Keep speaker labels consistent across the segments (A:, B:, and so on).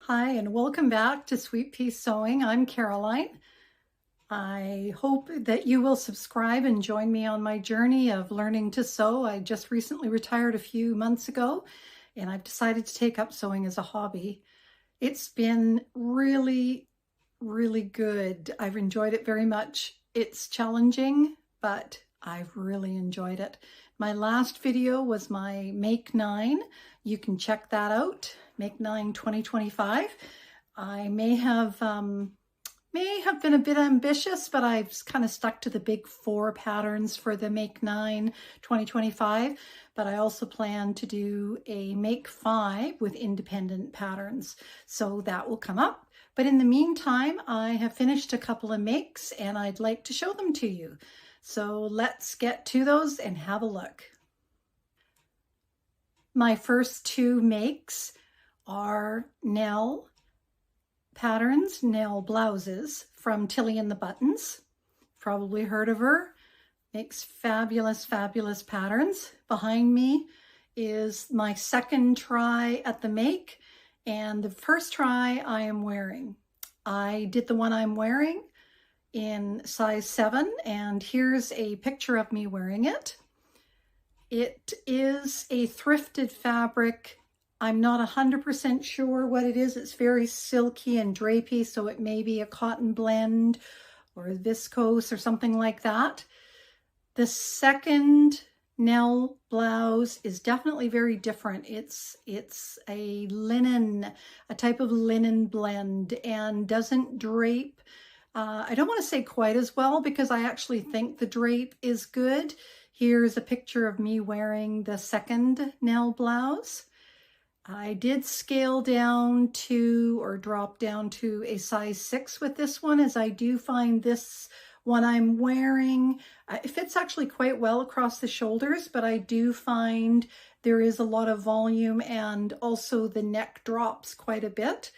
A: Hi, and welcome back to Sweet Pea Sewing. I'm Caroline. I hope that you will subscribe and join me on my journey of learning to sew. I just recently retired a few months ago, and I've decided to take up sewing as a hobby. It's been really, really good. I've enjoyed it very much. It's challenging, but I've really enjoyed it. My last video was my Make 9. You can check that out, Make 9 2025. I may have been a bit ambitious, but I've kind of stuck to the big 4 patterns for the Make 9 2025. But I also plan to do a Make 5 with independent patterns. So that will come up. But in the meantime, I have finished a couple of makes and I'd like to show them to you. So let's get to those and have a look. My first 2 makes are Nell patterns, Nell Blouses from Tilly and the Buttons. Probably heard of her. Makes fabulous, fabulous patterns. Behind me is my second try at the make, and the first try I am wearing. I did the one I'm wearing in size 7, and here's a picture of me wearing it. It is a thrifted fabric. I'm not 100% sure what it is. It's very silky and drapey, so it may be a cotton blend or viscose or something like that. The second Nell blouse is definitely very different. It's a linen, a type of linen blend, and doesn't drape. I don't want to say quite as well because I actually think the drape is good. Here's a picture of me wearing the second Nell blouse. I did scale down to, or drop down to, a size 6 with this one, as I do find this one I'm wearing, it fits actually quite well across the shoulders, but I do find there is a lot of volume and also the neck drops quite a bit.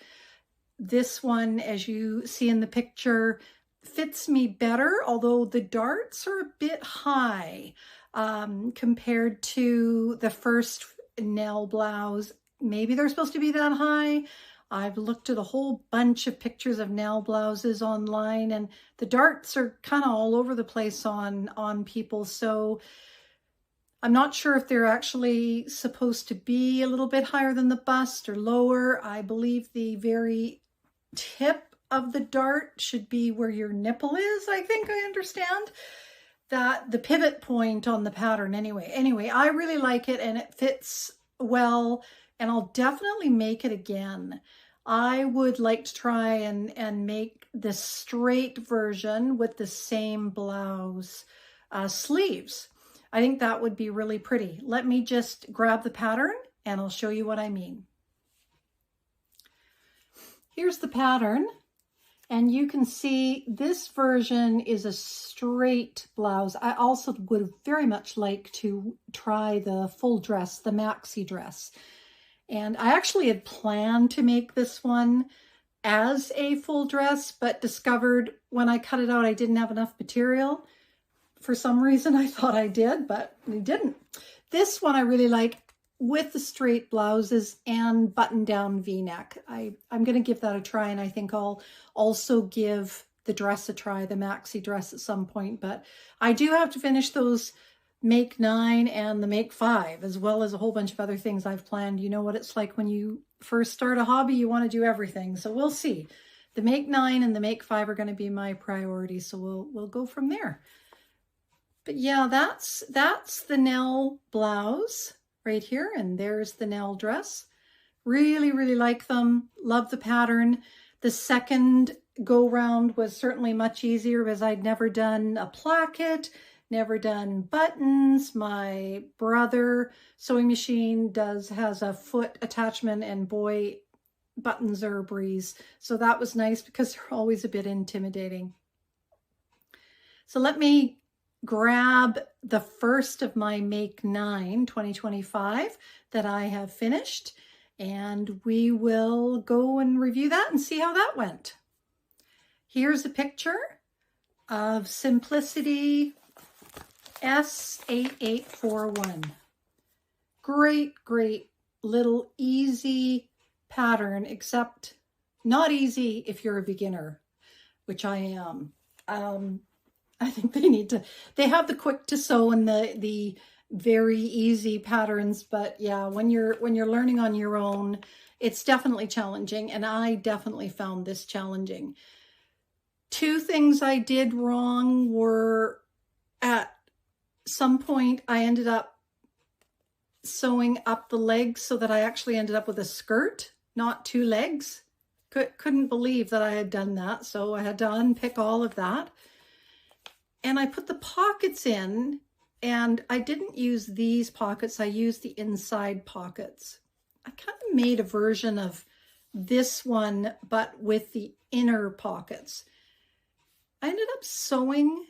A: This one, as you see in the picture, fits me better, although the darts are a bit high compared to the first Nell blouse. Maybe they're supposed to be that high. I've looked at a whole bunch of pictures of Nell blouses online, and the darts are kind of all over the place on people. So I'm not sure if they're actually supposed to be a little bit higher than the bust or lower. I believe the very tip of the dart should be where your nipple is, I think I understand. That the pivot point on the pattern anyway. Anyway, I really like it and it fits well, and I'll definitely make it again. I would like to try and make the straight version with the same blouse sleeves. I think that would be really pretty. Let me just grab the pattern and I'll show you what I mean. Here's the pattern, and you can see this version is a straight blouse. I also would very much like to try the full dress, the maxi dress. And I actually had planned to make this one as a full dress, but discovered when I cut it out, I didn't have enough material. For some reason, I thought I did, but I didn't. This one I really like with the straight blouses and button-down V-neck. I'm going to give that a try, and I think I'll also give the dress a try, the maxi dress, at some point. But I do have to finish those Make 9 and the Make 5, as well as a whole bunch of other things I've planned. You know what it's like when you first start a hobby, you want to do everything. So we'll see. The Make 9 and the Make 5 are going to be my priority, so we'll go from there. But yeah, that's the Nell blouse right here, and there's the Nell dress. Really, really like them. Love the pattern. The second go round was certainly much easier because I'd never done a placket, never done buttons. My brother sewing machine has a foot attachment, and boy, buttons are a breeze. So that was nice because they're always a bit intimidating. So let me grab the first of my Make 9 2025 that I have finished, and we will go and review that and see how that went. Here's a picture of Simplicity S8841. Great, great little easy pattern, except Not easy if you're a beginner, which I am. I think they have the quick to sew and the very easy patterns, but yeah, when you're learning on your own, it's definitely challenging, and I definitely found this challenging. Two things I did wrong were, at some point I ended up sewing up the legs so that I actually ended up with a skirt, not two legs. Couldn't believe that I had done that, so I had to unpick all of that. And I put the pockets in, and I didn't use these pockets, I used the inside pockets. I kind of made a version of this one, but with the inner pockets. I ended up sewing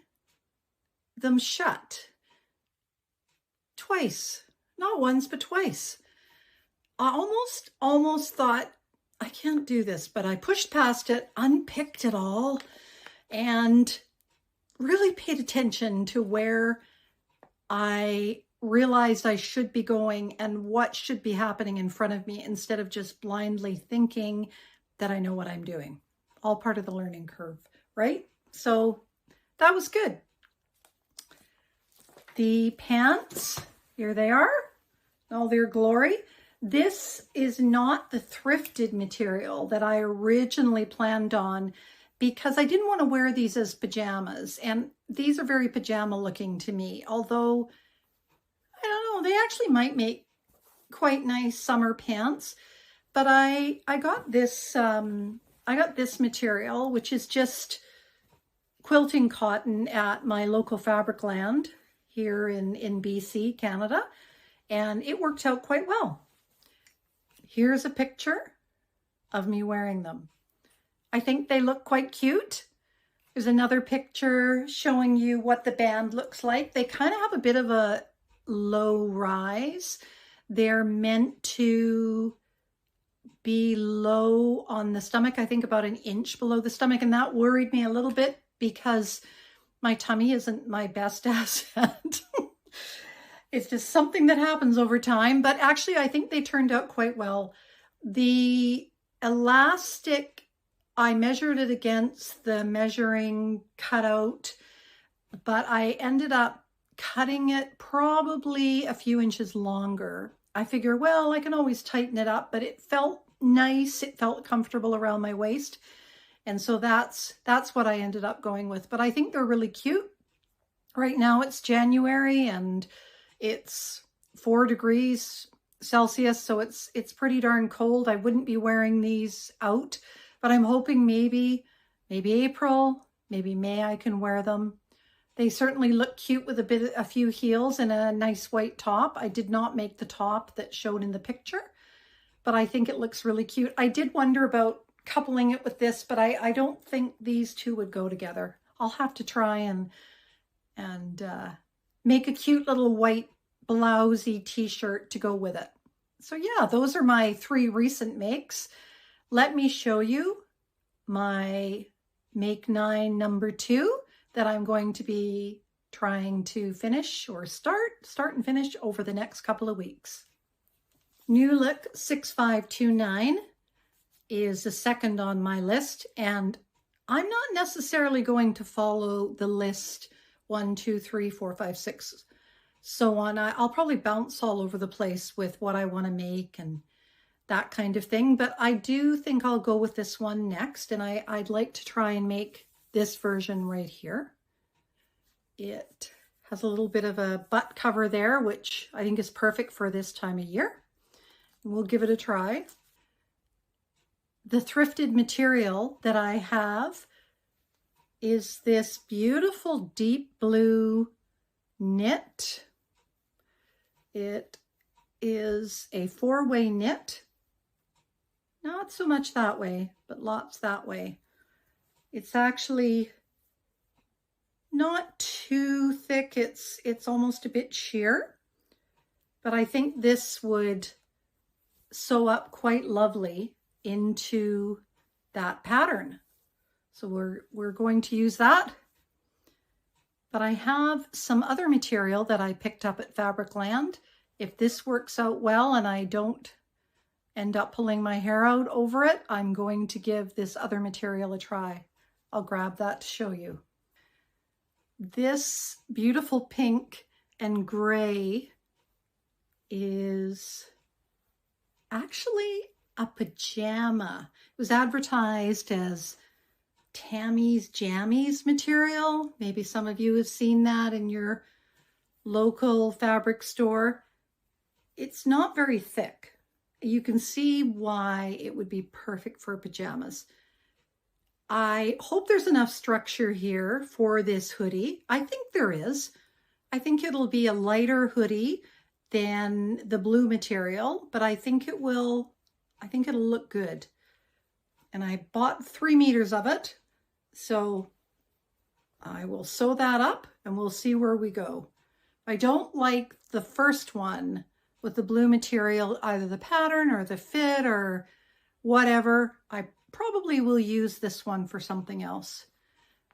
A: them shut twice, not once, but twice. I almost thought, I can't do this, but I pushed past it, unpicked it all, and really paid attention to where I realized I should be going and what should be happening in front of me, instead of just blindly thinking that I know what I'm doing. All part of the learning curve, right? So that was good. The pants, here they are, all their glory. This is not the thrifted material that I originally planned on, because I didn't want to wear these as pajamas, and these are very pajama looking to me, although I don't know, they actually might make quite nice summer pants. But I got this material, which is just quilting cotton at my local fabric land here in BC, Canada, and it worked out quite well. Here's a picture of me wearing them. I think they look quite cute. There's another picture showing you what the band looks like. They kind of have a bit of a low rise. They're meant to be low on the stomach, I think about an inch below the stomach, and that worried me a little bit because my tummy isn't my best asset. It's just something that happens over time, but actually I think they turned out quite well. The elastic, I measured it against the measuring cutout, but I ended up cutting it probably a few inches longer. I figure, well, I can always tighten it up, but it felt nice. It felt comfortable around my waist. And so that's what I ended up going with. But I think they're really cute. Right now it's January and it's 4 degrees Celsius, so it's pretty darn cold. I wouldn't be wearing these out, but I'm hoping maybe April, maybe May I can wear them. They certainly look cute with a few heels and a nice white top. I did not make the top that showed in the picture, but I think it looks really cute. I did wonder about coupling it with this, but I don't think these two would go together. I'll have to try and make a cute little white blousey t-shirt to go with it. So yeah, those are my 3 recent makes. Let me show you my make 9 number 2 that I'm going to be trying to finish or start and finish over the next couple of weeks. New Look 6529 is the second on my list, and I'm not necessarily going to follow the list 1, 2, 3, 4, 5, 6, so on. I'll probably bounce all over the place with what I want to make and that kind of thing, but I do think I'll go with this one next, and I'd like to try and make this version right here. It has a little bit of a butt cover there, which I think is perfect for this time of year. We'll give it a try. The thrifted material that I have is this beautiful deep blue knit. It is a 4-way knit. Not so much that way, but lots that way. It's actually not too thick. It's almost a bit sheer, but I think this would sew up quite lovely into that pattern. So we're going to use that. But I have some other material that I picked up at Fabricland. If this works out well and I don't end up pulling my hair out over it, I'm going to give this other material a try. I'll grab that to show you. This beautiful pink and gray is actually a pajama. It was advertised as Tammy's Jammies material. Maybe some of you have seen that in your local fabric store. It's not very thick. You can see why it would be perfect for pajamas. I hope there's enough structure here for this hoodie. I think there is. I think it'll be a lighter hoodie than the blue material, but I think it'll look good. And I bought 3 meters of it, so I will sew that up and we'll see where we go. I don't like the first one with the blue material, either the pattern or the fit or whatever. I probably will use this one for something else,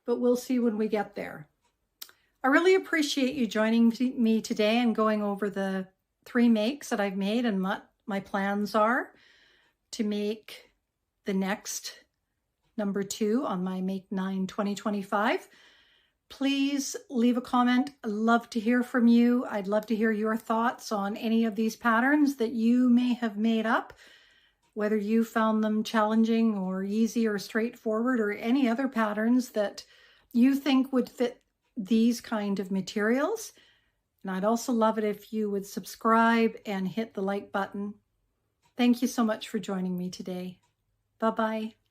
A: but we'll see when we get there. I really appreciate you joining me today and going over the 3 makes that I've made and what my plans are to make the next number 2 on my Make 9 2025. Please leave a comment. I'd love to hear from you. I'd love to hear your thoughts on any of these patterns that you may have made up, whether you found them challenging or easy or straightforward, or any other patterns that you think would fit these kind of materials. And I'd also love it if you would subscribe and hit the like button. Thank you so much for joining me today. Bye-bye.